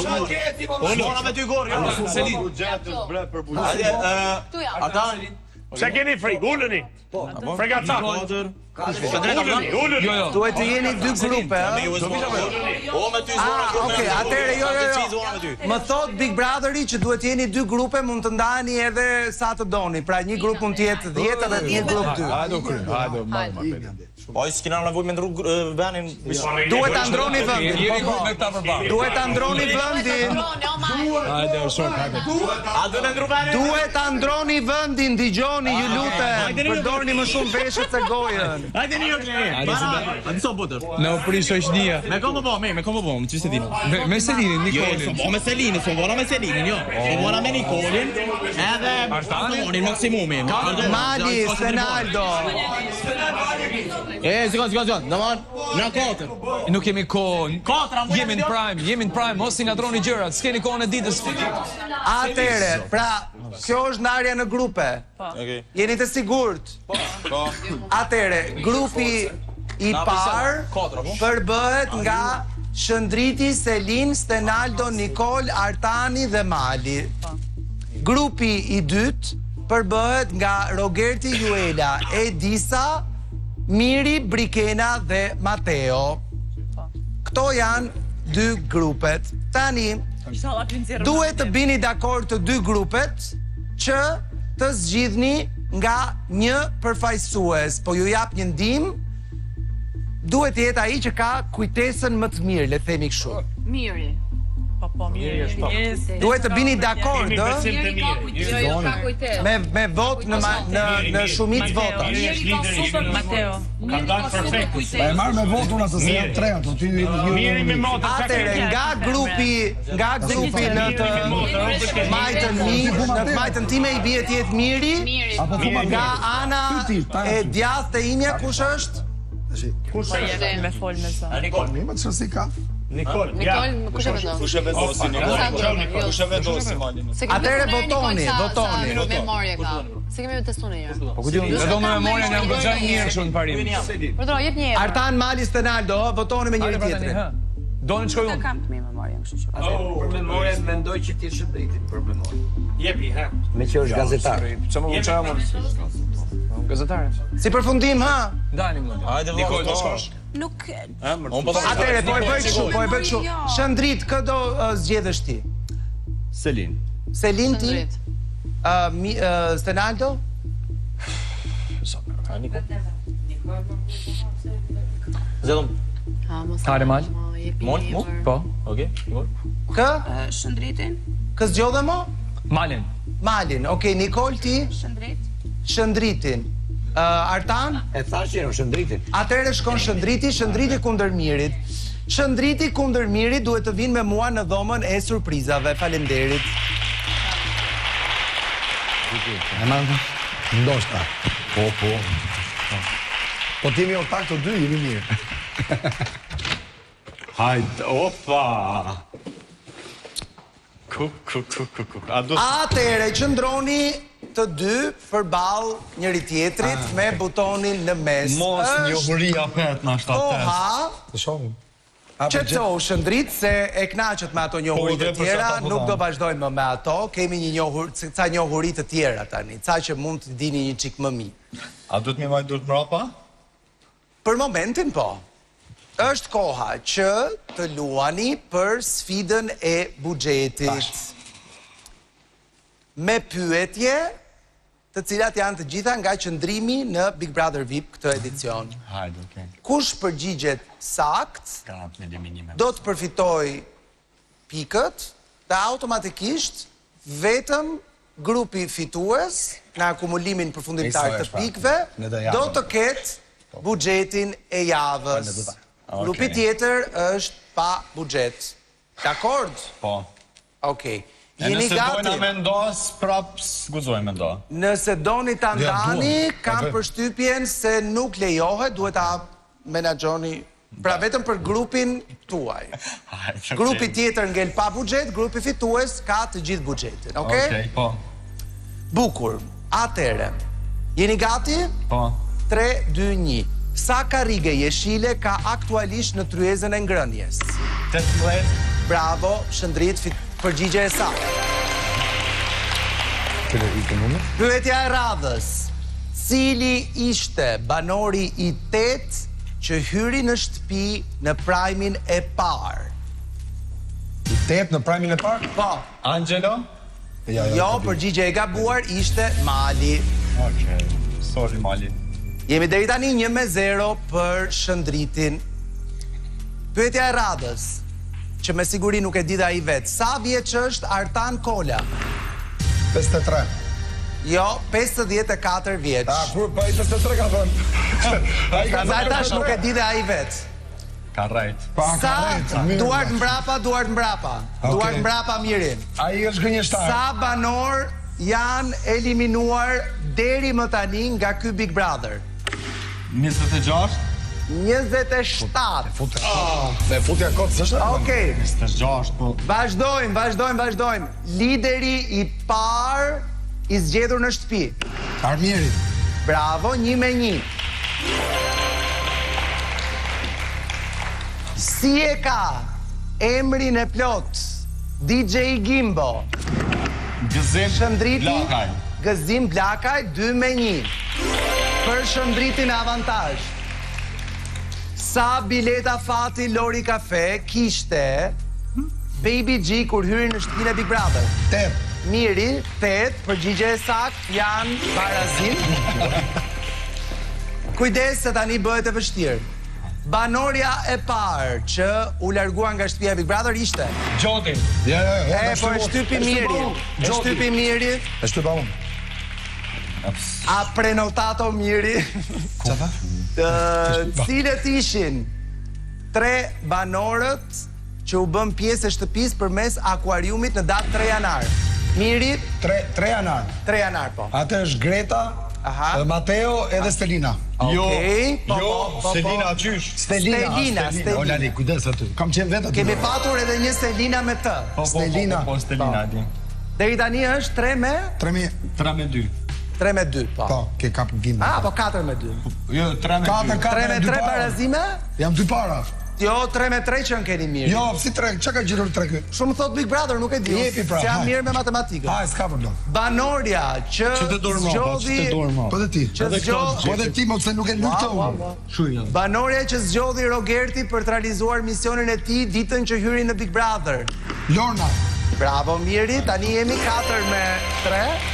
Mora me 2 gorë, Selin. Ata Pse keni frik, ullëni? Fregacat. Duhet të jeni 2 grupe, Okej, atëre jo. Më thot Big Brotheri që duhet të jeni 2 grupe, mund të ndaheni edhe sa të doni. Pra një grup mund të jetë 10 dhe një grup 2. Po, s'kina nevojë me ndru venin. Duhet ta ndroni vendin. Duhet ta ndroni vendin. Duhet ta ndroni vendin, dëgjoni ju lutem. Përdorni më shumë veshët se gojën. Hajde një hajde so botër. Në priso ishdia. Me kom po, më ç'se di. Me Selinin, Nikolin. Jo, me Selinin, me Selinin, jo. Me Nikolin, edhe Artanin maksimumi. Mali, Stenaldo. Zgon, domon, në 4. Nuk kemi kohë. 4, jemi në prime, mos i ngatroni gjërat, s'keni kohën e ditës. Atëre, pra, kjo është ndarja në grupe. Okej. Jeni të sigurt? Po. Atëre, grupi i parë përbëhet nga Shëndriti, Selin, Stenaldo, Nikol, Artani dhe Mali. Grupi i dytë përbëhet nga Rogerti, Juela, Edisa, Miri, Brikena dhe Mateo. Këto janë 2 grupet. Tani, duhet të bini dakord të 2 grupet që të zgjidhni nga një përfaqësues, po ju jap një ndihmë. Duhet të jetë ai që ka kujtesën më të mirë, le të themi kështu. Miri. Po, Miri. Duhet të bini dakord, me vot në shumicë votash. Miri ka super Mateo. Ka dalë perfekt. Pa e marrë me votu në të se janë 3 ato. Miri me motor. Atëre, nga grupi në të majtën time i bie të jetë Miri. Nga ana e djathtë e imja kush është? Kush me fol me sa. Nikol, ç'si ka? Nikol, kush e vendosi Malin? Atëre votoni. Memoria ka. Se kemi testuar një herë. Po ku diun, do memoria nga goxha mirë shumë në parim. Po do jep një herë. Artan, Mali, Stenaldo, votoni me njëri tjetrin. Donin të shkoj unë. Kam me memoria, kështu që. Për memoria mendoj që ti shëndetin për memoria. Jepi, ha. Me që është gazetar. Çfarë gazetare? Si përfundim, ha? Dalim më. Hajde, Nikol, do shkosh. Nuk. Atëre, po e bëj kështu. Shëndrit, kë do zgjedhësh ti? Selin. Selin ti? Stenaldo? Zedom. Hajde Mal. Mol? Po. Okej, Nikol. Kë? Shëndritin. Kë zgjodhe mo? Malin. Malin, okej, Nikol ti? Shëndrit. Shëndritin. Artan? E thash që Shëndritin. Atëre shkon Shëndriti kundër Mirit. Shëndriti kundër Mirit duhet të vinë me mua në dhomën e surprizave. Faleminderit. Ndoshta. Po. Po timi ortak të 2, jemi mirë. Hajde, opa. Atëre qëndroni të 2 përballë njëri tjetrit me butonin në mes. Mos njohuria pet na shtatë. Oha, Të shohim. qetëso Shëndrit se e kënaqet me ato njohuri të tjera, nuk do vazhdojmë më me ato, kemi një ca njohuri të tjera tani, ca që mund të dini një çik më mirë. A duhet më vaj durt mbrapa? Për momentin po. Është koha që të luani për sfidën e buxhetit. Me pyetje, të cilat janë të gjitha nga qëndrimi në Big Brother VIP këtë edicion. Hajde, okay. Kush përgjigjet sakt, Kanat me eliminime. do të përfitoj pikët dhe automatikisht vetëm grupi fitues në akumulimin përfundimtar të pikëve do të ketë buxhetin e javës. Grupi tjetër është pa buxhet. Dakord? Po. Okej. E Jeni nëse gati? dojna me ndos, prap s'guxojmë me ndo. Nëse doni ta ndani, kam përshtypjen se nuk lejohet, duhet ta menaxhoni, pra vetëm për grupin tuaj. Grupi tjetër ngel pa buxhet, grupi fitues ka të gjithë buxhetin, okay? Okej, po. Bukur. Atëre. Jeni gati? Po. 3, 2, 1. Sa karrige jeshile ka aktualisht në tryezën e ngrënjes? 18. Bravo, Shëndrit, përgjigje e saktë. Pyetja e radhës. Cili ishte banori i 8 që hyri në shtëpi në prajmin e parë? I 8 në prajmin e parë? Po. Angelo? Jo, përgjigje e gabuar ishte Mali. Okej, sorry Mali. Jemi deri tani 1-0 për Shëndritin. Pyetja e radhës, që me siguri nuk e di dhe ai vetë. Sa vjeç është Artan Kola? 53. Jo, 54 vjeç. Kur pa i 53 ka thënë. Sa tash nuk e di dhe ai vetë. Ka rrejt. Sa duart mbrapa. Duart mbrapa mirin. Ai është gënjeshtar. Sa banor janë eliminuar deri më tani nga ky Big Brother? 26? 27. Me futja kot s'është? Okej. 26, po. Vazhdojmë. Lideri i parë i zgjedhur në shtëpi. Armieri. Bravo, 1-1. Si e ka emrin e plot DJ Gimbo? Gëzim Shëndriti? Blakaj. Gëzim Blakaj, 2-1. Për Shëndritin avantazh. Sa bileta fati Lori Kafe kishte Baby G kur hyri në shtëpinë e Big Brother? 8. Miri, 8, përgjigje e saktë janë barazim. Kujdes se tani bëhet e vështirë. Banorja e parë që u largua nga shtëpia e Big Brother ishte Gjoti. Ja. po e shtypi Miri. E shtypa unë. A prenotato Miri. Qa tha? Cilët ishin 3 banorët që u bën pjesë e shtëpisë përmes akuariumit në datë 3 janar? Miri, 3 janar. 3 janar, po. Atë është Greta, Mateo edhe Stelina. Okej, Selina qysh. Stelina. O lali, kujdes aty. Kam qenë vetë aty. Kemi patur edhe një Stelina me të. Stelina. Po, Stelina, di. Deri tani është 3-2. 3-2, po. Po, ke kap Gimbo. Po 4-2. Jo, 3-2. 3-3 barazime? Jam 2 para. Jo, 3-3 që në keni mirë. Jo, si 3, që ka gjitur 3 kë? Shumë thot Big Brother, nuk e di. Jepi pra, Se jam haj. mirë me matematikën. Haj, s'ka problem. Banorja që zgjodhi... Po dhe ti. Që zgjodhi... Po dhe ti, mo se nuk e luftohu. Banorja që zgjodhi Rogerti për të realizuar misionin e tij ditën që hyri në Big Brother. Lorna. Bravo Miri, tani jemi 4-3.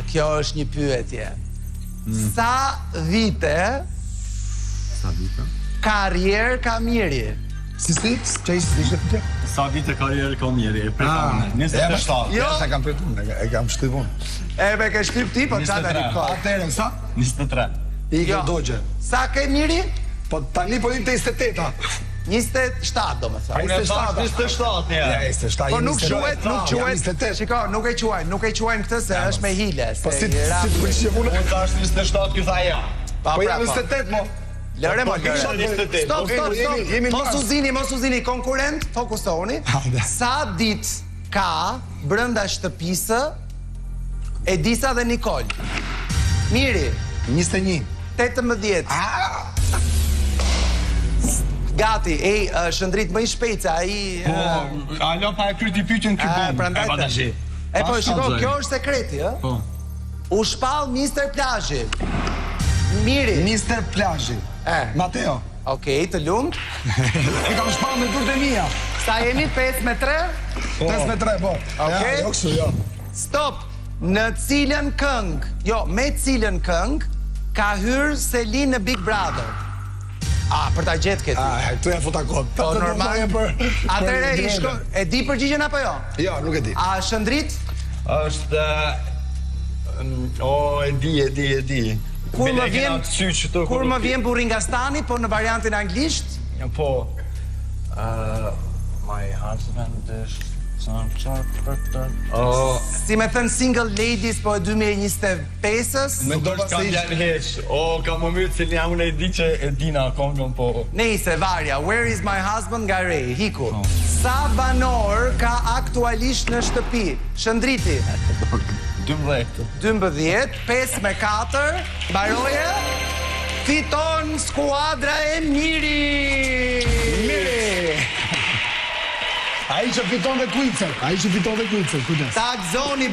Kjo është një pyetje. Sa vite karrierë ka Miri? Si? Që ishte pyetje? Sa vite karrierë ka Miri? E pretone. 27. Jo. Sa kam pretun, e kam shtypun. Ebe ke shtyp ti, po çfarë tani ka? Atëherë, sa? 23. Igor Dogje. Sa ke Miri? Po tani po im të 28-a. 27 do më thënë. 27, ja. Ja, 27. Po nuk quhet, shiko, nuk e quajnë këtë se është me hile. Po si të përqishë Unë tash 27 kjo tha ja. Po jam 28, mo. Lëre mo, kisha lëre. 28. Stop. Jemi Mos u zini, konkurent, fokusohuni. Sa ditë ka brenda shtëpisë Edisa dhe Nikol? Miri, 21. 18. Gati, Shëndrit më i shpejt se ai... Alo pa e kryti pyqen ky bom. Prandaj. Po shiko, kjo është sekreti, ë? Po. U shpall Mr. Plazhi. Miri. Mr. Plazhi. Mateo. Okej, të lumt. E kam shpall me durët e mia. Sa jemi 5-3? 5-3, po. Okej. Jo, kështu, jo. Stop. Në cilën këngë, me cilën këngë ka hyrë Selin në Big Brother? Për ta gjetë këti. Këtu ja futa kod. Po, normal. Atëre, e di përgjigjen apo jo? Jo, nuk e di. A Shëndrit? Është... e di. Kur më vjen Burringastani, po në variantin anglisht? Po... My husband is... Si me thënë single ladies po e 2025-ës? Me dorë s'kam janë heq. Ka më mirë cilin jam unë e di që e dina kongën, po... Nejse, varja, Where is my husband nga Rej, hiku. Sa banor ka aktualisht në shtëpi? Shëndriti? 12. 12, 5 me 4, baroje? fiton skuadra e Miri. Ai që fiton dhe kuicën, kujdes. Tak zoni